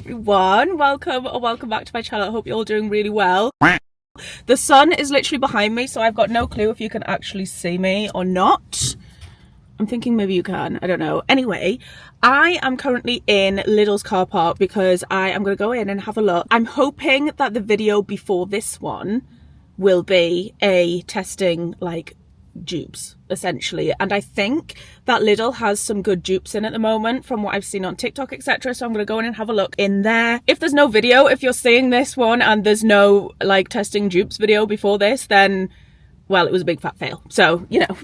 everyone, welcome or welcome back to my channel. I hope you're all doing really well. The sun is literally behind me, so I've got no clue if you can actually see me or not. I'm thinking maybe you can, I don't know. Anyway, I am currently in Lidl's car park because I am going to go in and have a look. I'm hoping that the video before this one will be a testing like dupes essentially, and I think that Lidl has some good dupes in at the moment from what I've seen on TikTok, etc. So I'm gonna go in and have a look in there. If there's no video, if you're seeing this one and there's no like testing dupes video before this, then well, it was a big fat fail, so you know.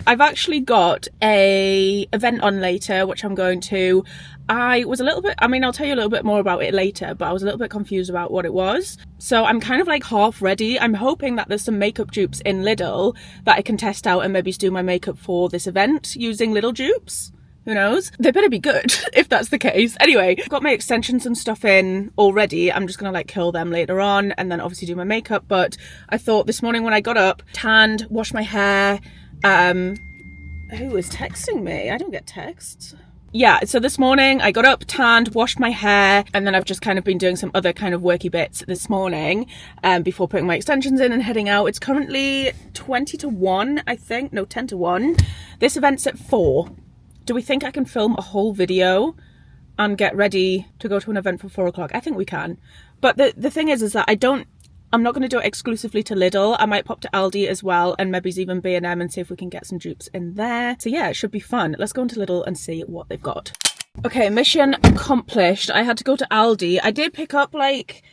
I've actually got a event on later which I'm going to. I was a little bit, I mean I'll tell you a little bit more about it later, but I was a little bit confused about what it was. So I'm kind of like half ready. I'm hoping that there's some makeup dupes in Lidl that I can test out and maybe do my makeup for this event using Lidl dupes. Who knows? They better be good if that's the case. Anyway, I've got my extensions and stuff in already. I'm just gonna like curl them later on and then obviously do my makeup. But I thought this morning when I got up, tanned, washed my hair. Who is texting me? I don't get texts. Yeah, so this morning I got up, tanned, washed my hair, and then I've just kind of been doing some other kind of worky bits this morning before putting my extensions in and heading out. It's currently 20 to 1, I think. No, 10 to 1. This event's at 4. Do we think I can film a whole video and get ready to go to an event for 4 o'clock? I think we can. But the thing is that I'm not going to do it exclusively to Lidl. I might pop to Aldi as well and maybe even B&M and see if we can get some dupes in there. So yeah, it should be fun. Let's go into Lidl and see what they've got. Okay, mission accomplished. I had to go to Aldi. I did pick up like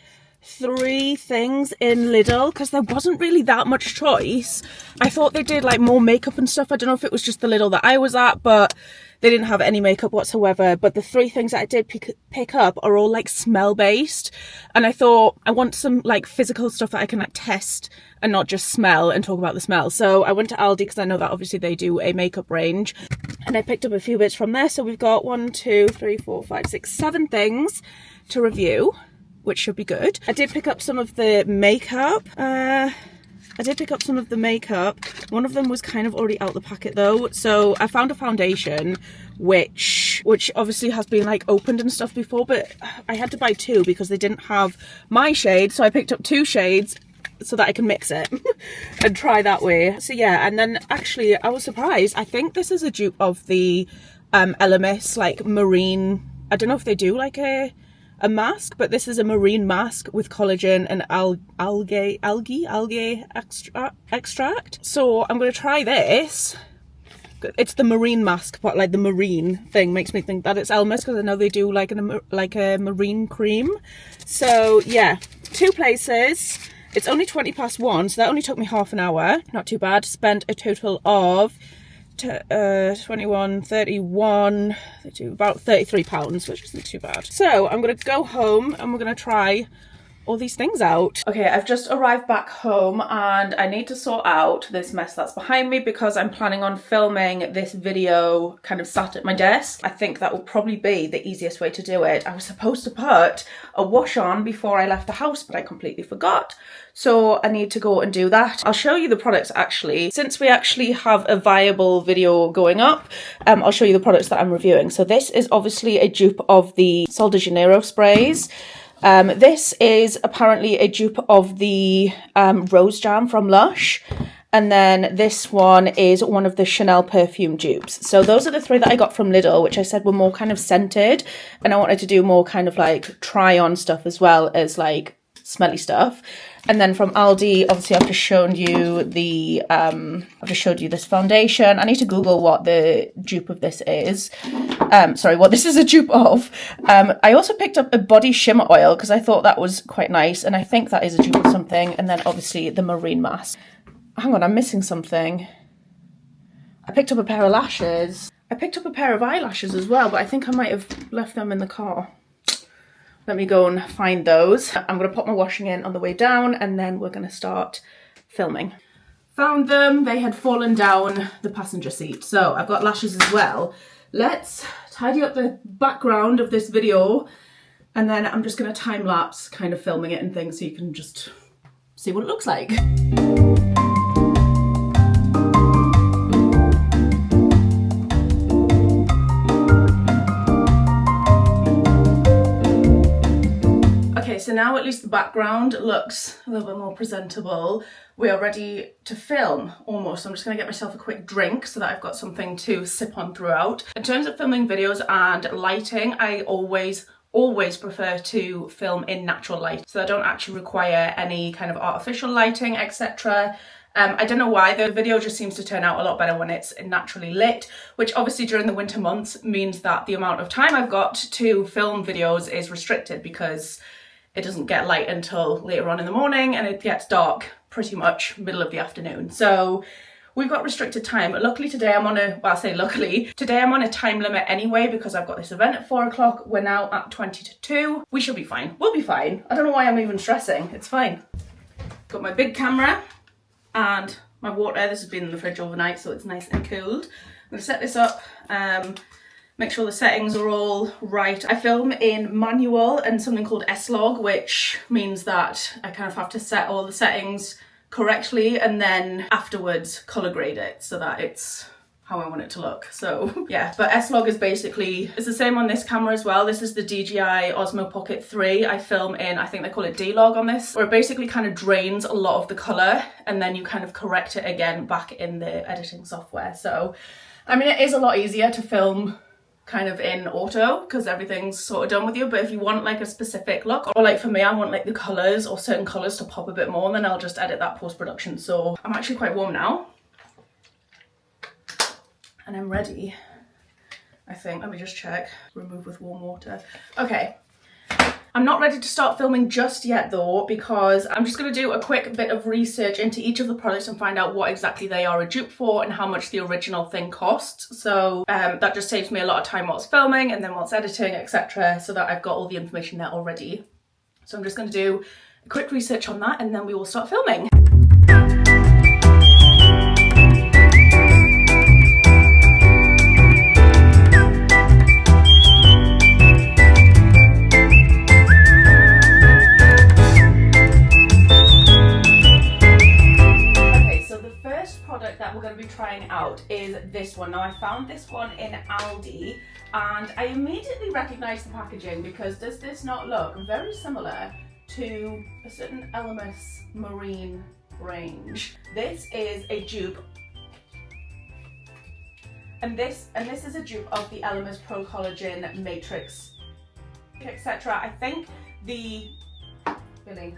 3 things in Lidl because there wasn't really that much choice. I thought they did like more makeup and stuff. I don't know if it was just the Lidl that I was at, but they didn't have any makeup whatsoever. But the 3 things that I did pick up are all like smell based, and I thought I want some like physical stuff that I can like test and not just smell and talk about the smell. So I went to Aldi because I know that obviously they do a makeup range, and I picked up a few bits from there. So we've got 1, 2, 3, 4, 5, 6, 7 things to review, which should be good. I did pick up some of the makeup. One of them was kind of already out the packet though. So I found a foundation which obviously has been like opened and stuff before, but I had to buy 2 because they didn't have my shade. So I picked up 2 shades so that I can mix it and try that way. So yeah, and then actually I was surprised. I think this is a dupe of the LMS like marine. I don't know if they do like a mask, but this is a marine mask with collagen and algae extract. So I'm going to try this. It's the marine mask, but like the marine thing makes me think that it's Elmer's because I know they do like a marine cream. So yeah, 2 places. It's only 20 past 1, so that only took me half an hour. Not too bad. Spent a total of 21, 31, about £33, which isn't too bad. So I'm gonna go home and we're gonna try all these things out. Okay, I've just arrived back home and I need to sort out this mess that's behind me because I'm planning on filming this video kind of sat at my desk. I think that will probably be the easiest way to do it. I was supposed to put a wash on before I left the house, but I completely forgot. So I need to go and do that. I'll show you the products actually. Since we actually have a viable video going up, I'll show you the products that I'm reviewing. So this is obviously a dupe of the Sol de Janeiro sprays. This is apparently a dupe of the Rose Jam from Lush. And then this one is one of the Chanel perfume dupes. So those are the 3 that I got from Lidl, which I said were more kind of scented. And I wanted to do more kind of like try on stuff as well as like smelly stuff. And then from Aldi, obviously I've just shown you the this foundation. I need to Google what the dupe of this is. Sorry, what this is a dupe of. I also picked up a body shimmer oil because I thought that was quite nice, and I think that is a dupe of something. And then obviously the marine mask. Hang on, I'm missing something. I picked up a pair of lashes. I picked up a pair of eyelashes as well, but I think I might have left them in the car. Let me go and find those. I'm going to pop my washing in on the way down and then we're going to start filming. Found them. They had fallen down the passenger seat. So I've got lashes as well. Let's tidy up the background of this video and then I'm just going to time lapse kind of filming it and things so you can just see what it looks like. so now at least the background looks a little bit more presentable. We are ready to film, almost. I'm just gonna get myself a quick drink so that I've got something to sip on throughout. In terms of filming videos and lighting, I always prefer to film in natural light, so I don't actually require any kind of artificial lighting, etc. I don't know why, the video just seems to turn out a lot better when it's naturally lit, which obviously during the winter months means that the amount of time I've got to film videos is restricted because it doesn't get light until later on in the morning and it gets dark pretty much middle of the afternoon. So we've got restricted time. Luckily today I'm on a, well, I say luckily, today I'm on a time limit anyway because I've got this event at 4 o'clock. We're now at 20 to 2. We should be fine. We'll be fine. I don't know why I'm even stressing. It's fine. Got my big camera and my water. This has been in the fridge overnight, so it's nice and cooled. I'm gonna set this up, make sure the settings are all right. I film in manual and something called S-Log, which means that I kind of have to set all the settings correctly and then afterwards color grade it so that it's how I want it to look. So yeah, but S-Log is basically, it's the same on this camera as well. This is the DJI Osmo Pocket 3. I film in, I think they call it D-Log on this, where it basically kind of drains a lot of the color and then you kind of correct it again back in the editing software. So, I mean, it is a lot easier to film kind of in auto because everything's sort of done with you, but if you want like a specific look, or like for me, I want like the colors or certain colors to pop a bit more, and then I'll just edit that post-production. So I'm actually quite warm now. And I'm ready, I think. Let me just check. Remove with warm water. Okay. I'm not ready to start filming just yet though, because I'm just going to do a quick bit of research into each of the products and find out what exactly they are a dupe for and how much the original thing costs. So that just saves me a lot of time whilst filming and then whilst editing, etc., so that I've got all the information there already. So I'm just going to do a quick research on that and then we will start filming. That we're going to be trying out is this one. Now I found this one in Aldi and I immediately recognised the packaging because does this not look very similar to a certain Elemis Marine range? This is a dupe and this is a dupe of the Elemis Pro Collagen Matrix, etc. I think the Billy.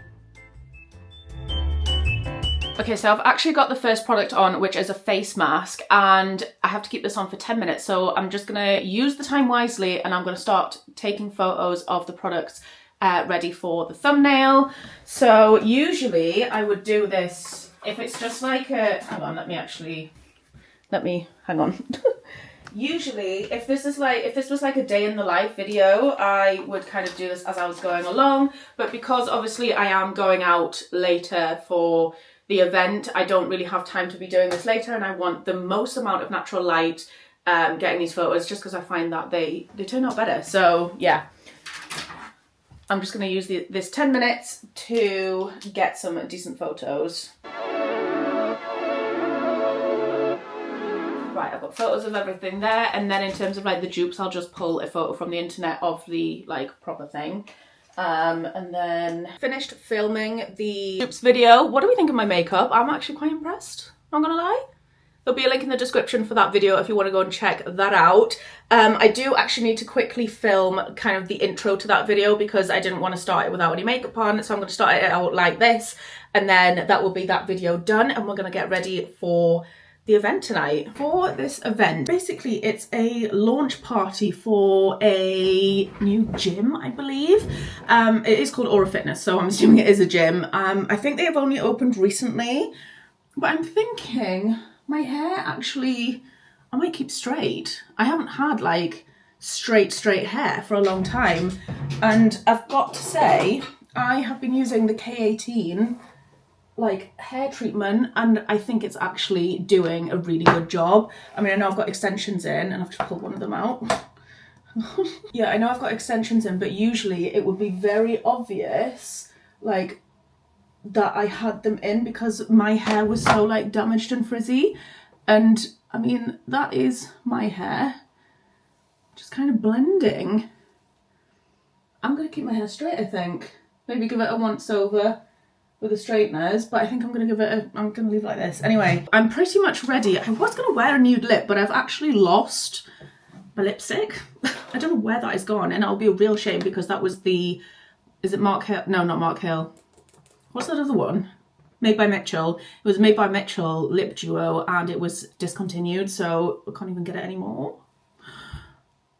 Okay, so I've actually got the first product on, which is a face mask, and I have to keep this on for 10 minutes. So I'm just gonna use the time wisely and I'm gonna start taking photos of the products ready for the thumbnail. So usually I would do this, if it's just like a, hang on, hang on. Usually, if this was like a day in the life video, I would kind of do this as I was going along. But because obviously I am going out later for the event, I don't really have time to be doing this later, and I want the most amount of natural light getting these photos just because I find that they turn out better. So yeah, I'm just going to use this 10 minutes to get some decent photos. Right, I've got photos of everything there, and then in terms of like the dupes, I'll just pull a photo from the internet of the like proper thing. And then finished filming the dupes video. What do we think of my makeup? I'm actually quite impressed, not gonna lie. There'll be a link in the description for that video if you want to go and check that out. I do actually need to quickly film kind of the intro to that video because I didn't want to start it without any makeup on, so I'm going to start it out like this, and then that will be that video done, and we're going to get ready for the event tonight. For this event, basically it's a launch party for a new gym, I believe. It is called Aura Fitness, so I'm assuming it is a gym. I think they have only opened recently, but I'm thinking my hair actually, I might keep straight. I haven't had like straight hair for a long time, and I've got to say I have been using the K18 like hair treatment, and I think it's actually doing a really good job. I mean, I know I've got extensions in and I've just pulled one of them out. Yeah, I know I've got extensions in, but usually it would be very obvious like that I had them in because my hair was so like damaged and frizzy. And I mean, that is my hair just kind of blending. I'm gonna keep my hair straight, I think. maybe give it a once over with the straighteners, but I think I'm gonna leave it like this. Anyway, I'm pretty much ready. I was gonna wear a nude lip, but I've actually lost my lipstick. I don't know where that is gone, and it'll be a real shame because that was the, is it Mark Hill? No, not Mark Hill. What's that other one? Made by Mitchell. It was Made by Mitchell lip duo, and it was discontinued, so I can't even get it anymore.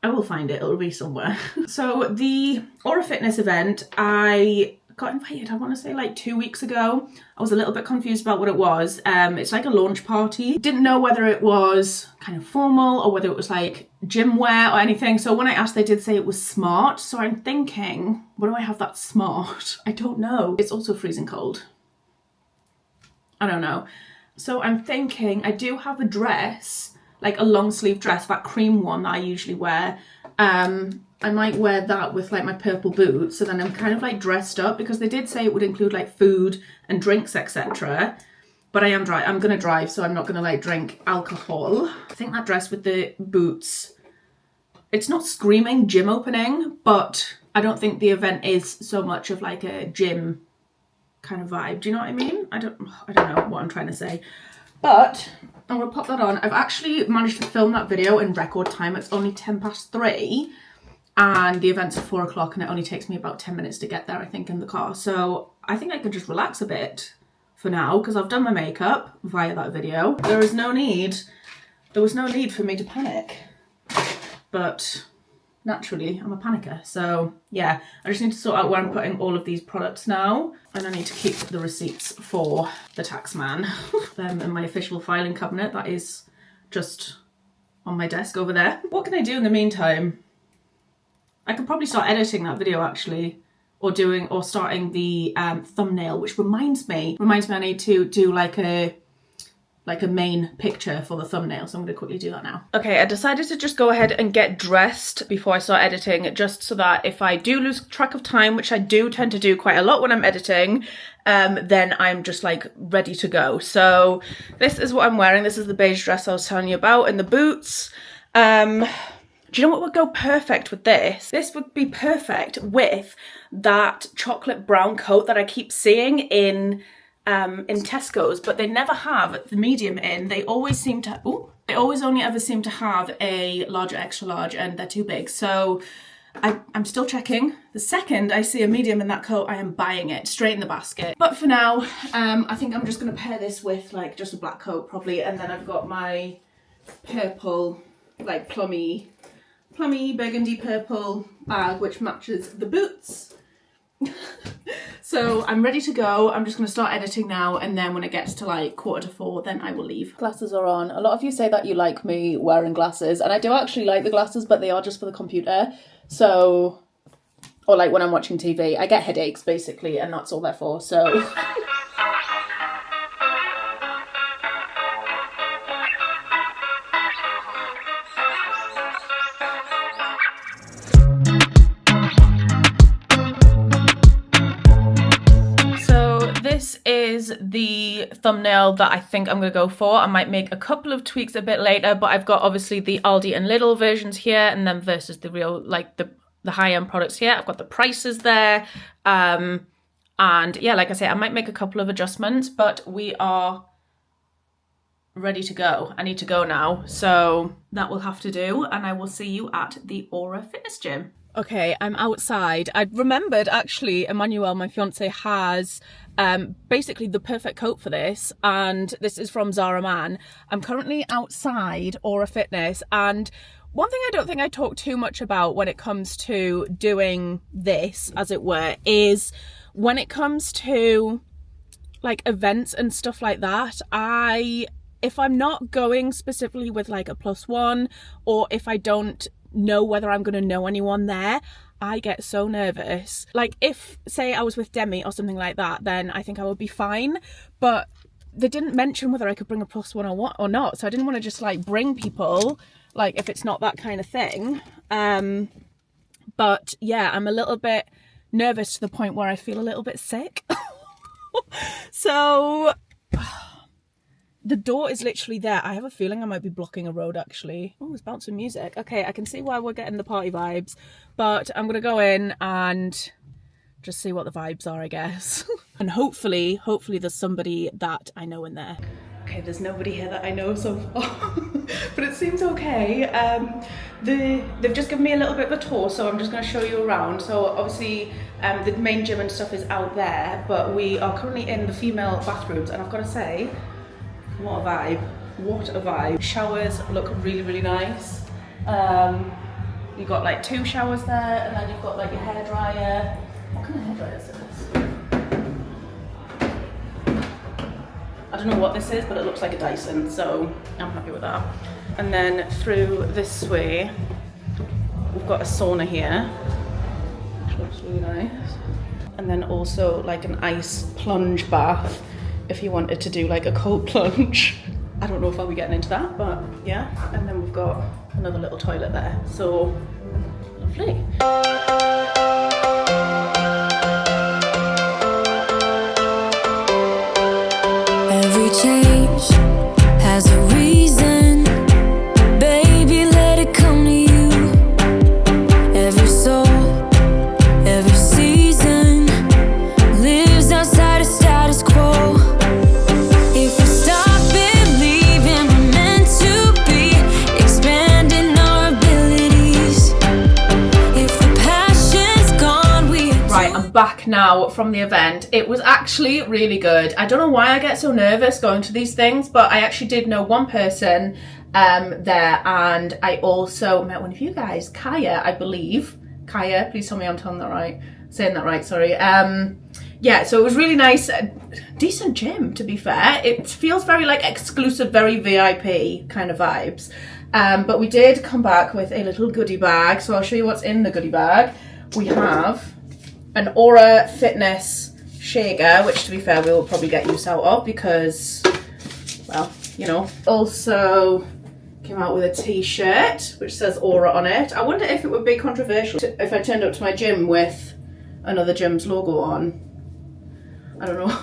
I will find it, it'll be somewhere. So the Aura Fitness event, I got invited, I want to say like 2 weeks ago. I was a little bit confused about what it was. It's like a launch party. Didn't know whether it was kind of formal or whether it was like gym wear or anything. So when I asked, they did say it was smart. So I'm thinking, what do I have that's smart? I don't know. It's also freezing cold. I don't know. So I'm thinking I do have a dress, like a long sleeve dress, that cream one that I usually wear. I might wear that with like my purple boots, so then I'm kind of like dressed up, because they did say it would include like food and drinks, etc. But I'm gonna drive, so I'm not gonna like drink alcohol. I think that dress with the boots, it's not screaming gym opening, but I don't think the event is so much of like a gym kind of vibe. Do you know what I mean? I don't know what I'm trying to say. But I'm gonna pop that on. I've actually managed to film that video in record time. It's only 3:10, and the event's at 4 o'clock, and it only takes me about 10 minutes to get there, I think, in the car. So I think I can just relax a bit for now, because I've done my makeup via that video. There was no need for me to panic. But naturally, I'm a panicker. So yeah, I just need to sort out where I'm putting all of these products now. And I need to keep the receipts for the tax man. In my official filing cabinet, that is just on my desk over there. What can I do in the meantime? I could probably start editing that video actually, or starting the thumbnail, which reminds me I need to do like a main picture for the thumbnail, so I'm going to quickly do that now. Okay, I decided to just go ahead and get dressed before I start editing, just so that if I do lose track of time, which I do tend to do quite a lot when I'm editing, then I'm just like ready to go. So this is what I'm wearing. This is the beige dress I was telling you about, and the boots. Do you know what would go perfect with this? This would be perfect with that chocolate brown coat that I keep seeing in Tesco's, but they never have the medium in. They always seem to, they always only ever seem to have a large or extra large, and they're too big. So I'm still checking. The second I see a medium in that coat, I am buying it straight in the basket. But for now, I think I'm just gonna pair this with like just a black coat probably, and then I've got my purple, like plummy burgundy purple bag, which matches the boots. So I'm ready to go. I'm just going to start editing now, and then when it gets to like 3:45, then I will leave. Glasses are on. A lot of you say that you like me wearing glasses, and I do actually like the glasses, but they are just for the computer. So, or like when I'm watching TV, I get headaches basically, and that's all they're for. So this is the thumbnail that I think I'm going to go for. I might make a couple of tweaks a bit later, but I've got obviously the Aldi and Lidl versions here, and then versus the real, like the high-end products here. I've got the prices there. And yeah, like I say, I might make a couple of adjustments, but we are ready to go. I need to go now, so that will have to do, and I will see you at the Aura Fitness Gym. Okay, I'm outside. I remembered actually Emmanuel, my fiance, has basically the perfect coat for this, and this is from Zara Man. I'm currently outside Aura Fitness, and one thing I don't think I talk too much about when it comes to doing this, as it were, is when it comes to like events and stuff like that, if I'm not going specifically with like a +1, or if I don't know whether I'm going to know anyone there, I get so nervous. Like if, say, I was with Demi or something like that, then I think I would be fine. But they didn't mention whether I could bring a +1 or what or not, so I didn't want to just like bring people, like if it's not that kind of thing. But yeah, I'm a little bit nervous to the point where I feel a little bit sick. So the door is literally there. I have a feeling I might be blocking a road actually. Oh, it's bouncing music. Okay, I can see why we're getting the party vibes, but I'm gonna go in and just see what the vibes are, I guess. And hopefully there's somebody that I know in there. Okay, there's nobody here that I know so far, but it seems okay. They've just given me a little bit of a tour, so I'm just going to show you around. So obviously the main gym and stuff is out there, but we are currently in the female bathrooms, and I've got to say, what a vibe. What a vibe. Showers look really, really nice. You've got like 2 showers there, and then you've got like your hairdryer. What kind of hairdryer is this? I don't know what this is, but it looks like a Dyson, so I'm happy with that. And then through this way, we've got a sauna here, which looks really nice. And then also like an ice plunge bath, if you wanted to do like a cold plunge. I don't know if I'll be getting into that, but yeah. And then we've got another little toilet there, so lovely. Every change has a reason, baby, let it come to you. Every soul, every season lives outside of status quo. If we stop believing we're meant to be, expanding our abilities. If the passion's gone, Right, I'm back now from the event. It was actually really good. I don't know why I get so nervous going to these things, but I actually did know one person there, and I also met one of you guys, Kaya, I believe. Kaya, please tell me I'm saying that right, sorry. Yeah, so it was really nice. Decent gym, to be fair. It feels very like exclusive, very VIP kind of vibes. But we did come back with a little goodie bag, so I'll show you what's in the goodie bag. We have an Aura Fitness shaker, which to be fair we'll probably get use out of because, well, you know. Also came out with a t-shirt which says Aura on it. I wonder if it would be controversial if I turned up to my gym with another gym's logo on. I don't know.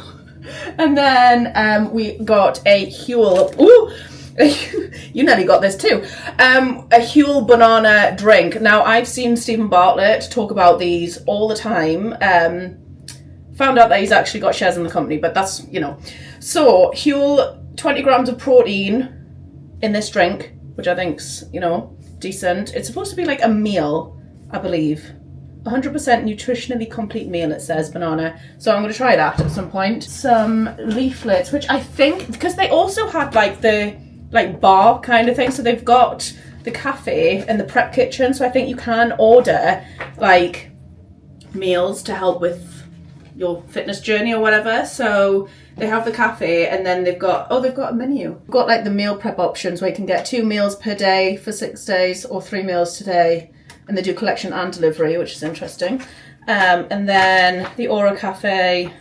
And then we got a Huel. Ooh! You nearly got this too. A Huel banana drink. Now, I've seen Stephen Bartlett talk about these all the time. Found out that he's actually got shares in the company, but that's, you know. So, Huel, 20 grams of protein in this drink, which I think's, you know, decent. It's supposed to be like a meal, I believe. 100% nutritionally complete meal, it says, banana. So I'm going to try that at some point. Some leaflets, which I think, because they also had like the bar kind of thing, so they've got the cafe and the prep kitchen, so I think you can order like meals to help with your fitness journey or whatever. So they have the cafe, and then they've got a menu. They've got like the meal prep options where you can get 2 meals per day for 6 days or 3 meals today, and they do collection and delivery, which is interesting. And then the Aura Cafe.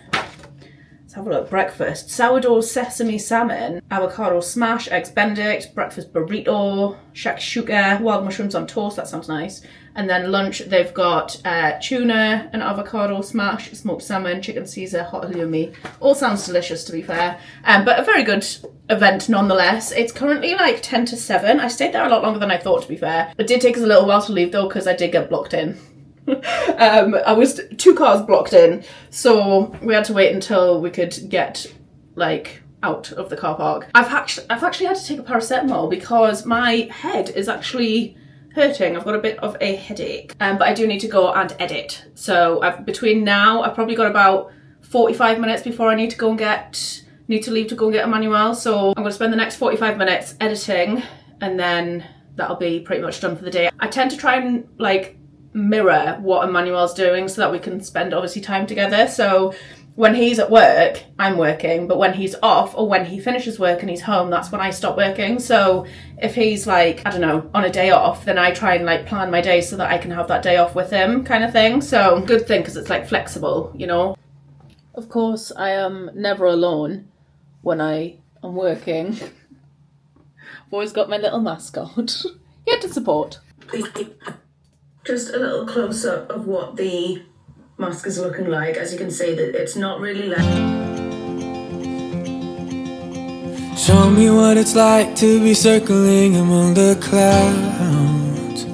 Let's have a look. Breakfast: sourdough sesame salmon, avocado smash, eggs benedict, breakfast burrito, shakshuka, wild mushrooms on toast. That sounds nice. And then lunch, they've got tuna, an avocado smash, smoked salmon, chicken Caesar, hot halloumi. All sounds delicious, to be fair. But a very good event nonetheless. It's currently like 10 to 7. I stayed there a lot longer than I thought, to be fair. It did take us a little while to leave though, because I did get blocked in. I was 2 cars blocked in, so we had to wait until we could get like out of the car park. I've actually had to take a paracetamol because my head is actually hurting. I've got a bit of a headache, but I do need to go and edit. So between now, I've probably got about 45 minutes before I need to leave to go and get Emmanuel. So I'm going to spend the next 45 minutes editing, and then that'll be pretty much done for the day. I tend to try and like mirror what Emmanuel's doing so that we can spend obviously time together. So when he's at work, I'm working, but when he's off or when he finishes work and he's home, that's when I stop working. So if he's like, I don't know, on a day off, then I try and like plan my day so that I can have that day off with him kind of thing. So good thing, because it's like flexible, you know. Of course, I am never alone when I am working. I've always got my little mascot here to support. Just a little close-up of what the mask is looking like. As you can see, that it's not really like... Show me what it's like to be circling among the clouds,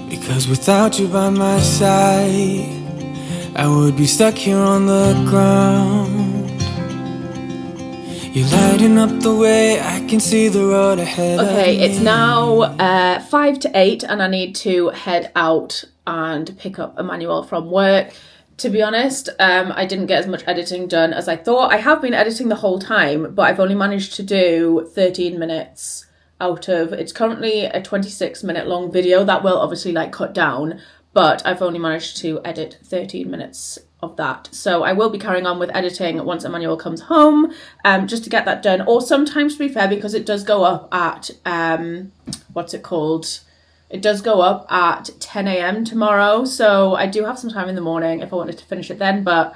because without you by my side, I would be stuck here on the ground. You're lighting up the way, I can see the road ahead. Okay, it's now 5 to 8 and I need to head out and pick up Emmanuel from work. To be honest, I didn't get as much editing done as I thought. I have been editing the whole time, but I've only managed to do 13 minutes out of, it's currently a 26-minute long video. That will obviously like cut down, but I've only managed to edit 13 minutes of that. So I will be carrying on with editing once Emmanuel comes home, just to get that done. Or sometimes, to be fair, because it does go up at, what's it called? It does go up at 10 a.m. tomorrow. So I do have some time in the morning if I wanted to finish it then, but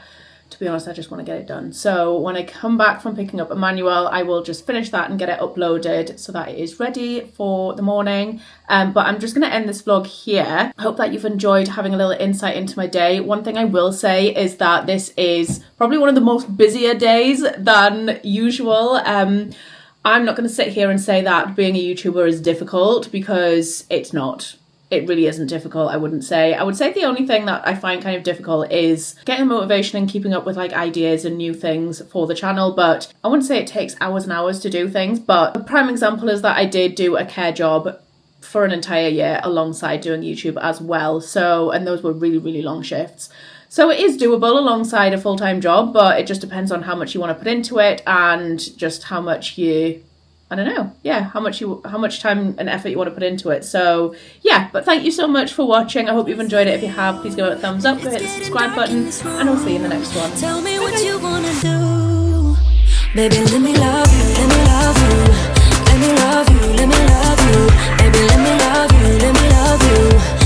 to be honest, I just want to get it done. So when I come back from picking up Emmanuel, I will just finish that and get it uploaded so that it is ready for the morning. But I'm just going to end this vlog here. I hope that you've enjoyed having a little insight into my day. One thing I will say is that this is probably one of the most busier days than usual. I'm not going to sit here and say that being a YouTuber is difficult, because it's not. It really isn't difficult, I wouldn't say. I would say the only thing that I find kind of difficult is getting motivation and keeping up with like ideas and new things for the channel. But I wouldn't say it takes hours and hours to do things. But a prime example is that I did do a care job for an entire year alongside doing YouTube as well. So, and those were really, really long shifts. So it is doable alongside a full-time job, but it just depends on how much you want to put into it and just how much you, I don't know, yeah, how much time and effort you want to put into it. So yeah, but thank you so much for watching. I hope you've enjoyed it. If you have, please give it a thumbs up, go hit the subscribe button, and I'll see you in the next one. Tell me what you wanna do. Baby, let me love you, let me love you. Let me love you, let me love you. Baby, let me love you, let me love you.